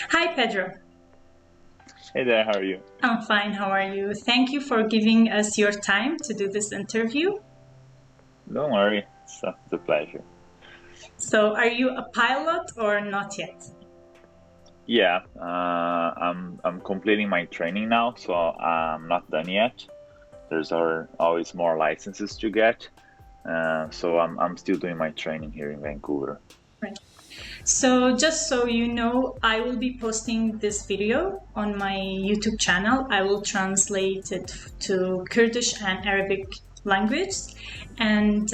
Hi, Pedro. Hey there, how are you? I'm fine, how are you? Thank you for giving us your time to do this interview. Don't worry, it's a pleasure. So, are you a pilot or not yet? Yeah, I'm completing my training now, so I'm not done yet. There's always more licenses to get, so I'm still doing my training here in Vancouver. Right. So just so you know, I will be posting this video on my YouTube channel. I will translate it to Kurdish and Arabic language, and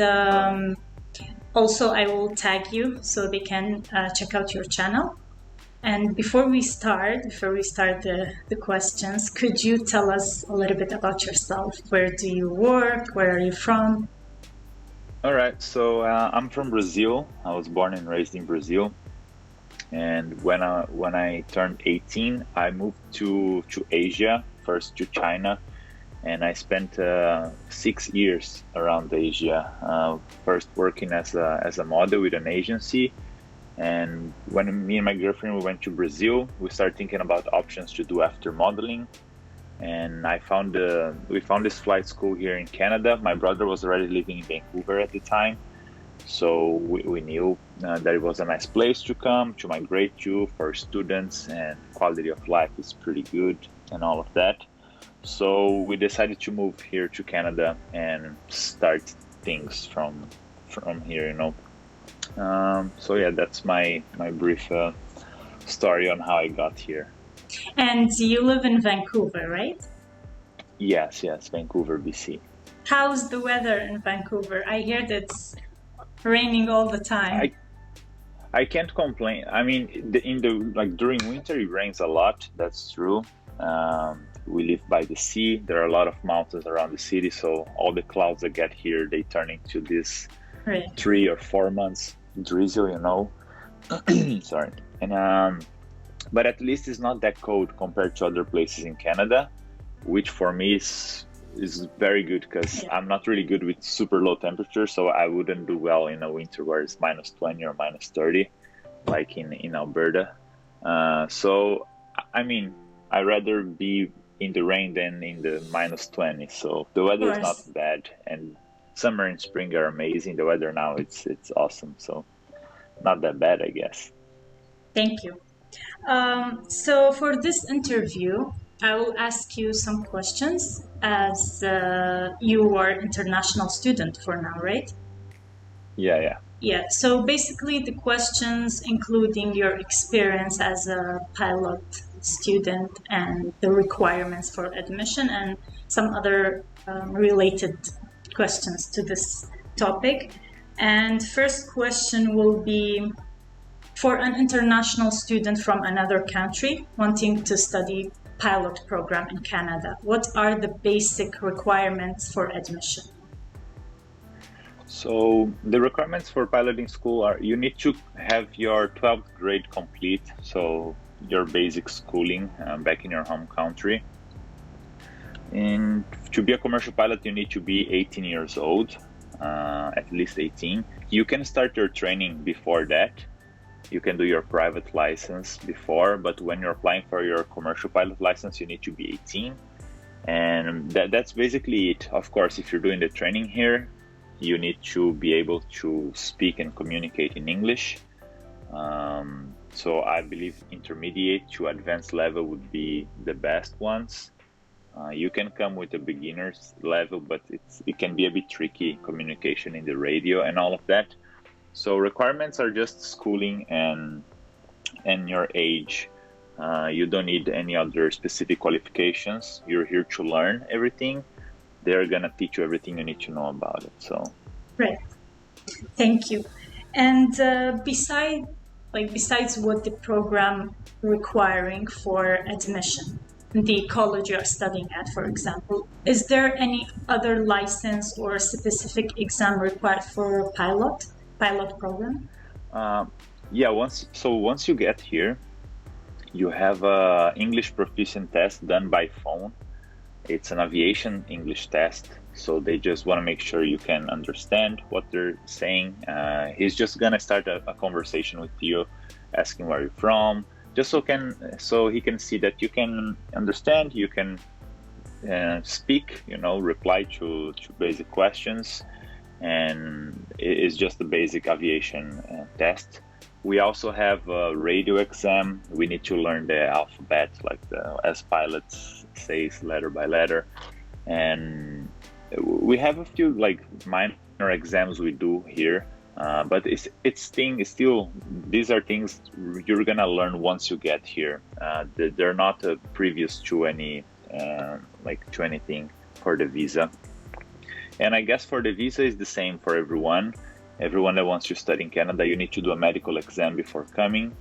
also I will tag you so they can check out your channel. And before we start the questions, could you tell us a little bit about yourself? Where do you work? Where are you from? All right, so I'm from Brazil. I was born and raised in Brazil. And when I turned 18, I moved to Asia, first to China. And I spent 6 years around Asia, first working as a model with an agency. And when me and my girlfriend we went to Brazil, we started thinking about options to do after modeling. And we found this flight school here in Canada. My brother was already living in Vancouver at the time, so we knew that it was a nice place to come to migrate to for students, and quality of life is pretty good and all of that. So we decided to move here to Canada and start things from here, you know. So yeah, that's my brief story on how I got here. And you live in Vancouver, right? Yes, Vancouver, BC. How's the weather in Vancouver? I hear that it's raining all the time. I can't complain. I mean, during winter it rains a lot. That's true. We live by the sea. There are a lot of mountains around the city, so all the clouds that get here, they turn into this 3 or 4 months drizzle, you know. Sorry. And but at least it's not that cold compared to other places in Canada, which for me is very good, because I'm not really good with super low temperatures, so I wouldn't do well in a winter where it's -20 or -30, like in Alberta. So I mean, I'd rather be in the rain than in the -20. So the weather is not bad, and summer and spring are amazing. The weather now it's awesome, so not that bad, I guess. Thank you. So for this interview, I will ask you some questions, as you are international student for now, right? Yeah. Yeah, so basically the questions including your experience as a pilot student and the requirements for admission and some other related questions to this topic. And first question will be, for an international student from another country wanting to study pilot program in Canada, what are the basic requirements for admission? So the requirements for piloting school are, you need to have your 12th grade complete, so your basic schooling back in your home country. And to be a commercial pilot, you need to be 18 years old, at least 18. You can start your training before that. You can do your private license before, but when you're applying for your commercial pilot license, you need to be 18. And that's basically it. Of course, if you're doing the training here, you need to be able to speak and communicate in English. So I believe intermediate to advanced level would be the best ones. You can come with a beginner's level, but it can be a bit tricky, communication in the radio and all of that. So requirements are just schooling and your age. You don't need any other specific qualifications. You're here to learn everything. They're gonna teach you everything you need to know about it. So, right. Thank you. And besides what the program requiring for admission, the college you're studying at, for example, is there any other license or specific exam required for pilot program? Yeah. Once you get here, you have a English proficient test done by phone. It's an aviation English test, so they just want to make sure you can understand what they're saying. He's just gonna start a conversation with you, asking where you're from, just so he can see that you can understand, you can speak, reply to basic questions, and it's just a basic aviation test. We also have a radio exam. We need to learn the alphabet, as pilots say, letter by letter. And we have a few minor exams we do here, but still these are things you're gonna learn once you get here. They're not previous to any to anything for the visa. And I guess for the visa is the same for everyone. Everyone that wants to study in Canada, you need to do a medical exam before coming.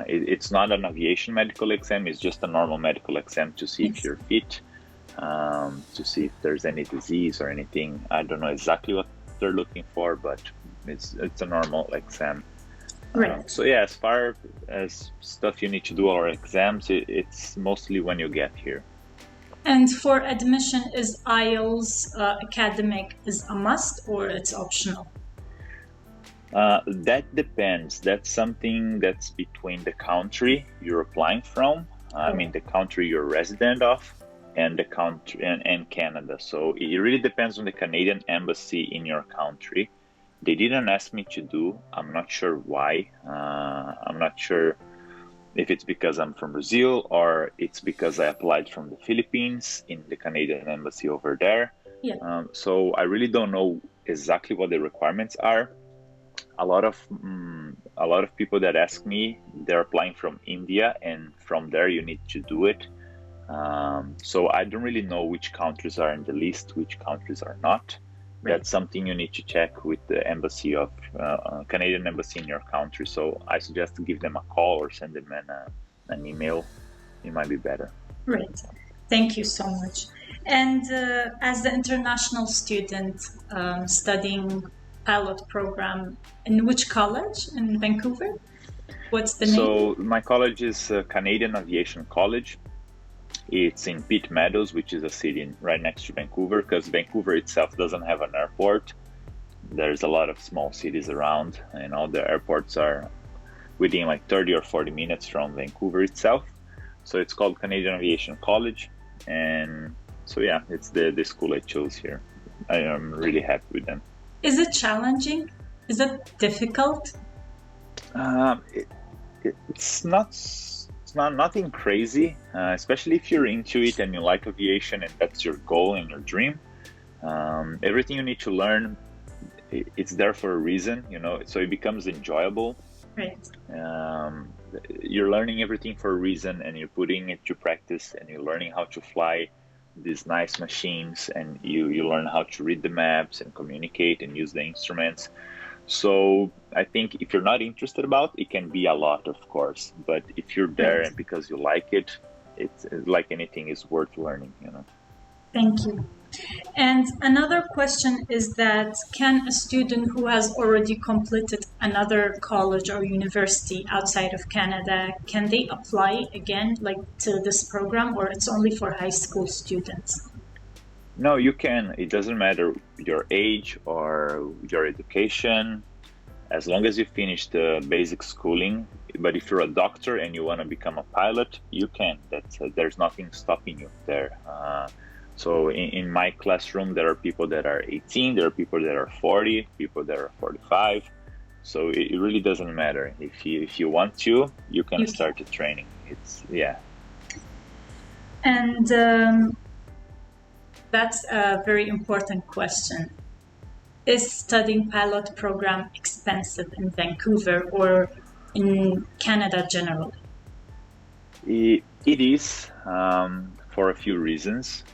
It's not an aviation medical exam, it's just a normal medical exam to see if you're fit, to see if there's any disease or anything. I don't know exactly what they're looking for, but it's a normal exam. Right. So yeah, as far as stuff you need to do or exams, it's mostly when you get here. And for admission, is IELTS academic is a must or it's optional? That depends. That's something that's between the country you're applying from, the country you're resident of, and the country and Canada. So it really depends on the Canadian embassy in your country. They didn't ask me to do. I'm not sure why. I'm not sure if it's because I'm from Brazil or it's because I applied from the Philippines in the Canadian embassy over there. Yeah. So I really don't know exactly what the requirements are. A lot of people that ask me, they're applying from India, and from there you need to do it. So I don't really know which countries are in the list, which countries are not. Right. That's something you need to check with the embassy of Canadian embassy in your country. So I suggest to give them a call or send them an email. It might be better. Right. Thank you so much. And as the international student studying pilot program, in which college in Vancouver? What's the name? So my college is Canadian Aviation College. It's in Pitt Meadows, which is a city right next to Vancouver, because Vancouver itself doesn't have an airport. There's a lot of small cities around, and all the airports are within 30 or 40 minutes from Vancouver itself. So it's called Canadian Aviation College. And so yeah, it's the school I chose here. I am really happy with them. Is it challenging? Is it difficult? It's nothing crazy, especially if you're into it and you like aviation and that's your goal and your dream. Everything you need to learn, it's there for a reason, so it becomes enjoyable. Right. You're learning everything for a reason, and you're putting it to practice, and you're learning how to fly these nice machines, and you learn how to read the maps and communicate and use the instruments. So I think if you're not interested about it, can be a lot, of course, but if you're there and because you like it, it's like anything is worth learning. Thank you. And another question is that can a student who has already completed another college or university outside of Canada, can they apply again to this program, or it's only for high school students? No, you can. It doesn't matter your age or your education, as long as you finish the basic schooling. But if you're a doctor and you want to become a pilot, you can. There's nothing stopping you there. So in my classroom, there are people that are 18, there are people that are 40, people that are 45. So it really doesn't matter. If you want to, you can start the training. And that's a very important question. Is studying pilot program expensive in Vancouver or in Canada generally? It is for a few reasons.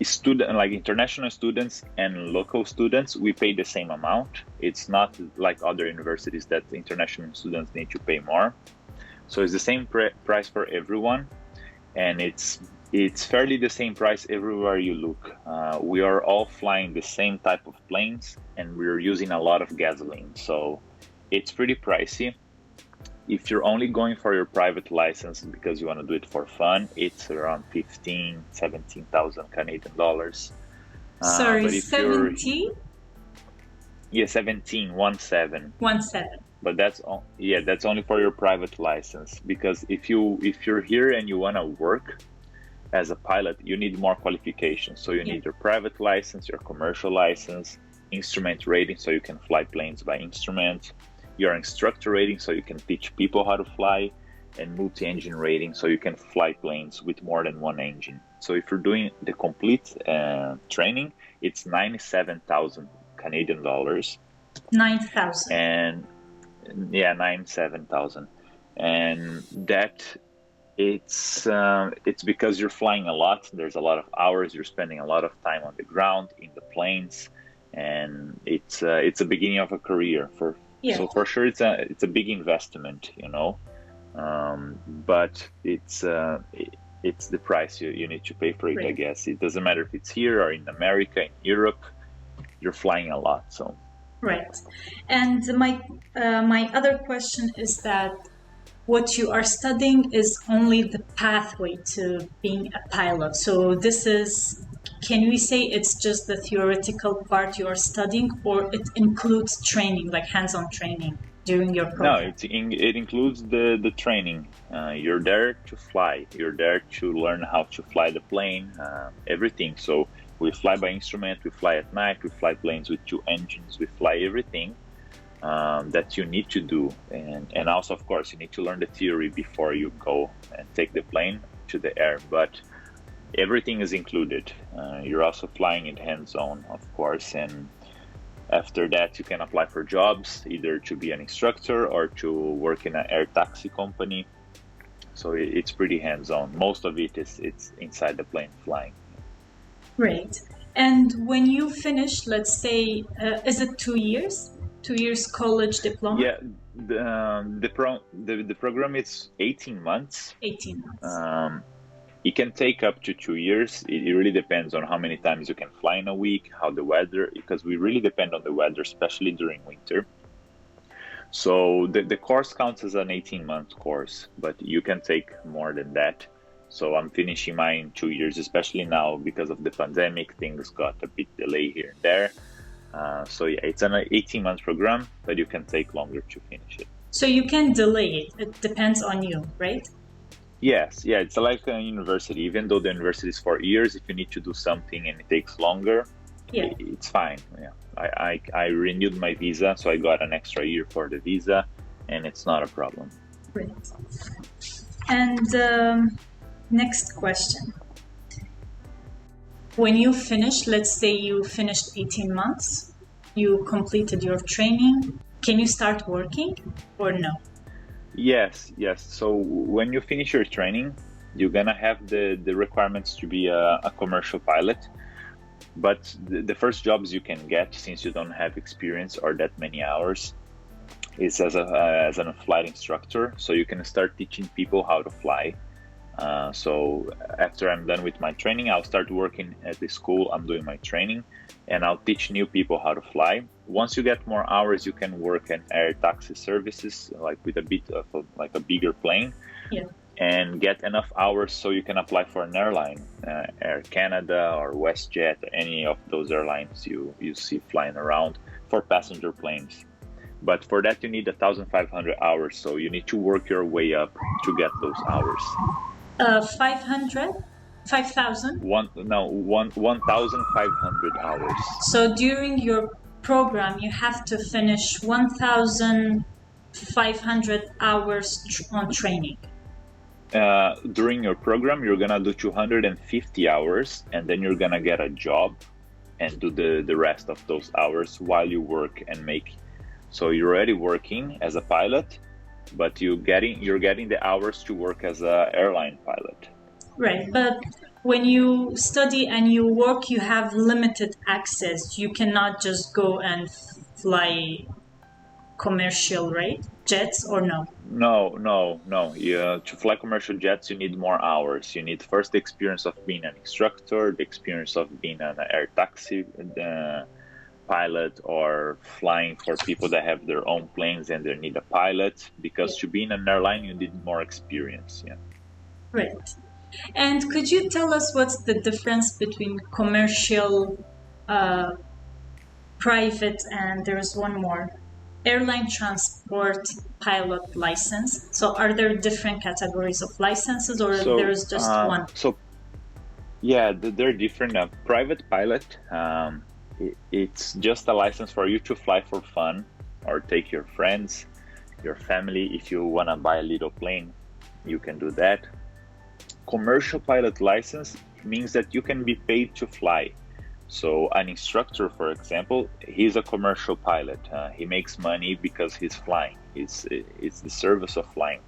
International students and local students, we pay the same amount. It's not like other universities that international students need to pay more. So it's the same price for everyone, and it's fairly the same price everywhere you look. We are all flying the same type of planes, and we're using a lot of gasoline, so it's pretty pricey. If you're only going for your private license because you want to do it for fun, it's around 17,000 Canadian dollars. Sorry, 70? Yeah, 17, 17. 17. But that's only for your private license, because if you're here and you want to work as a pilot, you need more qualifications. So you need your private license, your commercial license, instrument rating, so you can fly planes by instrument, your instructor rating, so you can teach people how to fly, and multi-engine rating, so you can fly planes with more than one engine. So if you're doing the complete training, it's 97,000 Canadian dollars. 9,000. And 97,000, and that it's because you're flying a lot. There's a lot of hours. You're spending a lot of time on the ground in the planes, and it's a beginning of a career so for sure it's a big investment, but it's the price you need to pay for it. Right. I guess it doesn't matter if it's here or in America, in Europe, you're flying a lot. So right. And my other question is that what you are studying is only the pathway to being a pilot. So this is, can we say it's just the theoretical part you are studying, or it includes training, like hands-on training during your program? No, it includes the training. You're there to fly. You're there to learn how to fly the plane, everything. So we fly by instrument, we fly at night, we fly planes with 2 engines, we fly everything that you need to do. And also, of course, you need to learn the theory before you go and take the plane to the air. But everything is included. You're also flying it hands-on, of course. And after that, you can apply for jobs, either to be an instructor or to work in an air taxi company. So it's pretty hands-on. Most of it's inside the plane flying. Great. And when you finish, let's say, is it 2 years? 2 years college diploma? Yeah, the program is 18 months. 18 months. It can take up to 2 years. It really depends on how many times you can fly in a week, how the weather, because we really depend on the weather, especially during winter. So the course counts as an 18-month course, but you can take more than that. So I'm finishing mine in 2 years, especially now because of the pandemic. Things got a bit delayed here and there. So yeah, it's an 18-month program, but you can take longer to finish it. So you can delay it. It depends on you, right? Yes, yeah, it's like a university. Even though the university is 4 years, if you need to do something and it takes longer, it's fine. Yeah, I renewed my visa, so I got an extra year for the visa, and it's not a problem. Great. And next question. When you finish, let's say you finished 18 months, you completed your training, can you start working or no? Yes. So when you finish your training, you're gonna have the requirements to be a commercial pilot. But the first jobs you can get, since you don't have experience or that many hours, is as a flight instructor. So you can start teaching people how to fly. So after I'm done with my training, I'll start working at the school. I'm doing my training, and I'll teach new people how to fly. Once you get more hours, you can work in air taxi services, like with a bit of a bigger plane, and get enough hours so you can apply for an airline, Air Canada or WestJet, any of those airlines you see flying around for passenger planes. But for that, you need 1,500 hours. So you need to work your way up to get those hours. 500? 5,000? 1,500 hours. So during your program, you have to finish 1,500 hours on training. During your program, you're gonna do 250 hours, and then you're gonna get a job and do the rest of those hours while you work and make. So you're already working as a pilot, but you're getting the hours to work as an airline pilot. Right, but when you study and you work, you have limited access. You cannot just go and fly commercial, right? Jets or no? No. To fly commercial jets, you need more hours. You need first the experience of being an instructor, the experience of being an air taxi pilot, or flying for people that have their own planes and they need a pilot. Because to be in an airline, you need more experience. Yeah. Right. And could you tell us what's the difference between commercial private, and there's one more, airline transport pilot license. So are there different categories of licenses, or there's just one? So yeah, they're different. Private pilot, it's just a license for you to fly for fun or take your friends, your family. If you want to buy a little plane, you can do that. Commercial pilot license means that you can be paid to fly. So an instructor, for example, he's a commercial pilot. He makes money because he's flying. It's the service of flying.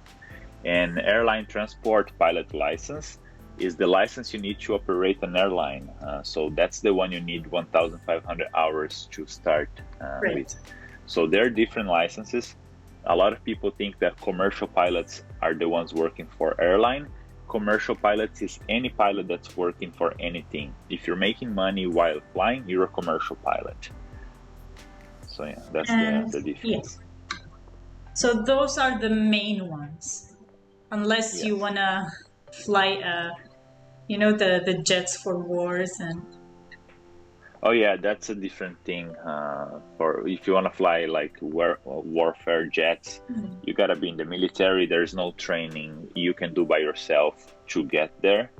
And airline transport pilot license is the license you need to operate an airline. So that's the one you need 1,500 hours to start with. So there are different licenses. A lot of people think that commercial pilots are the ones working for airline. Commercial pilots is any pilot that's working for anything. If you're making money while flying, you're a commercial pilot. So yeah, that's the difference. Yes. So those are the main ones, unless you wanna fly, the jets for wars and. Oh yeah, that's a different thing. For if you want to fly like warfare jets, you gotta be in the military. There's no training you can do by yourself to get there.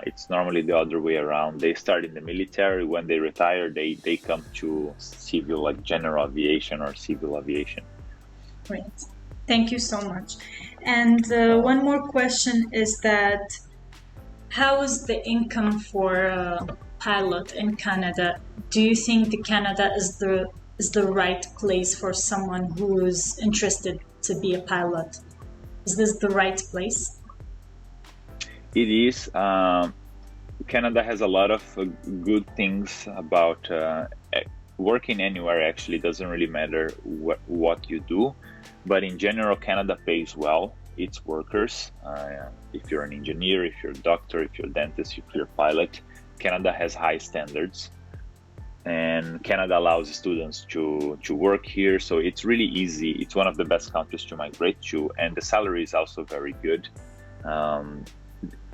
It's normally the other way around. They start in the military. When they retire, they come to civil, like general aviation or civil aviation. Great, thank you so much. And one more question is that, how is the income for pilot in Canada? Do you think that Canada is the right place for someone who is interested to be a pilot? Is this the right place? It is. Canada has a lot of good things about working anywhere. Actually, doesn't really matter what you do, but in general, Canada pays well its workers. If you're an engineer, if you're a doctor, if you're a dentist, if you're a pilot, Canada has high standards, and Canada allows students to work here. So it's really easy. It's one of the best countries to migrate to, and the salary is also very good.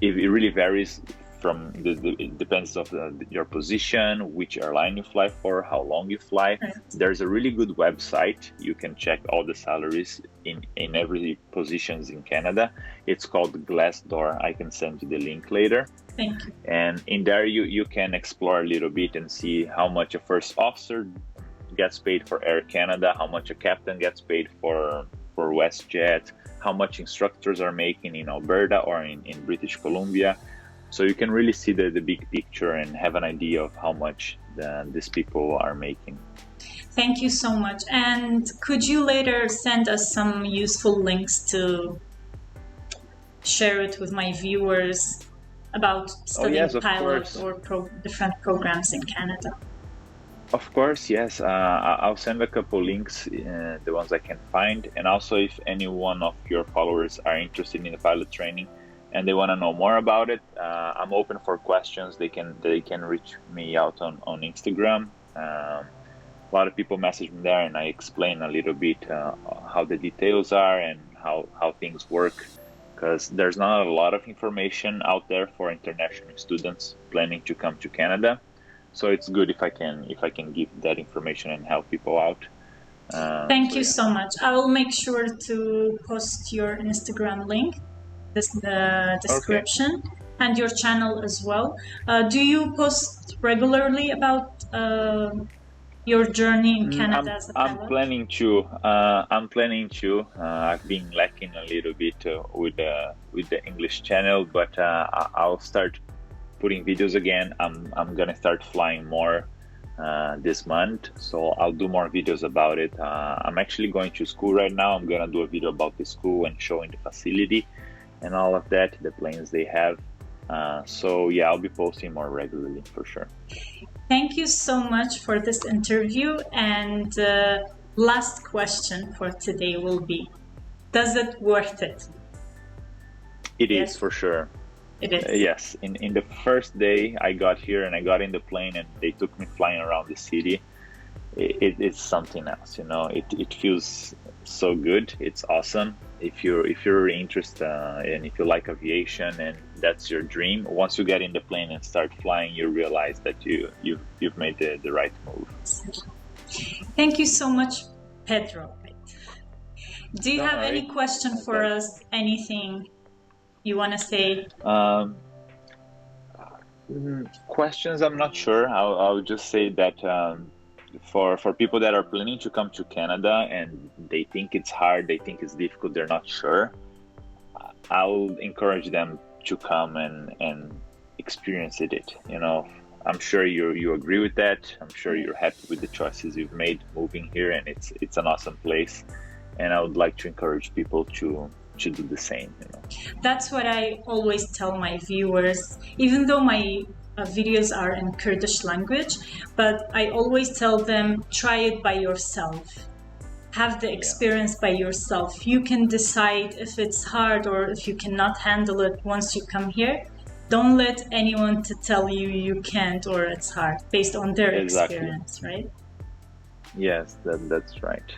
It really varies from it depends of your position, which airline you fly for, how long you fly. There's a really good website. You can check all the salaries in every positions in Canada. It's called Glassdoor. I can send you the link later. Thank you. And in there you can explore a little bit and see how much a first officer gets paid for Air Canada, how much a captain gets paid for WestJet, how much instructors are making in Alberta or in British Columbia. So you can really see the big picture and have an idea of how much these people are making. Thank you so much. And could you later send us some useful links to share it with my viewers about studying pilot or different programs in Canada? Of course, yes. I'll send a couple links, the ones I can find. And also, if any one of your followers are interested in the pilot training and they want to know more about it, I'm open for questions. They can reach me out on Instagram. A lot of people message me there, and I explain a little bit how the details are and how things work, because there's not a lot of information out there for international students planning to come to Canada. So it's good if I can give that information and help people out. Thank you so much. I will make sure to post your Instagram link, the description, and your channel as well. Do you post regularly about your journey in Canada as a pilot? I'm planning to. I've been lacking a little bit with the English channel, but I'll start putting videos again. I'm gonna start flying more this month, so I'll do more videos about it. I'm actually going to school right now. I'm gonna do a video about the school and showing the facility and all of that, the planes they have. So yeah, I'll be posting more regularly for sure. Thank you so much for this interview. And last question for today will be, does it worth it? It is for sure. It is. Yes. In the first day I got here and I got in the plane and they took me flying around the city, it's something else, it feels so good. It's awesome. If you're interested and if you like aviation and that's your dream, once you get in the plane and start flying, you realize that you've made the right move. Thank you so much, Pedro. Do you have any question for us? Anything you want to say? Questions, I'm not sure. I'll just say that for people that are planning to come to Canada and they think it's hard, they think it's difficult, they're not sure, I'll encourage them to come and experience it. You know, I'm sure you agree with that. I'm sure you're happy with the choices you've made moving here, and it's an awesome place. And I would like to encourage people to do the same. You know? That's what I always tell my viewers, even though my videos are in Kurdish language, but I always tell them, try it by yourself. Have the experience by yourself. You can decide if it's hard or if you cannot handle it once you come here. Don't let anyone to tell you you can't or it's hard based on their experience, right? Yes, that's right.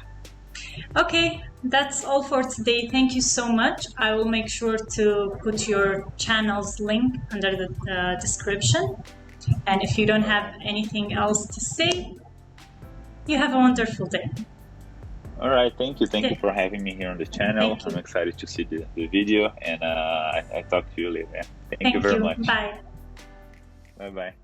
Okay, that's all for today. Thank you so much. I will make sure to put your channel's link under the description. And if you don't have anything else to say, you have a wonderful day. All right, thank you. Thank you for having me here on the channel. I'm excited to see the video, and I talk to you later. Thank you very much. Bye. Bye-bye.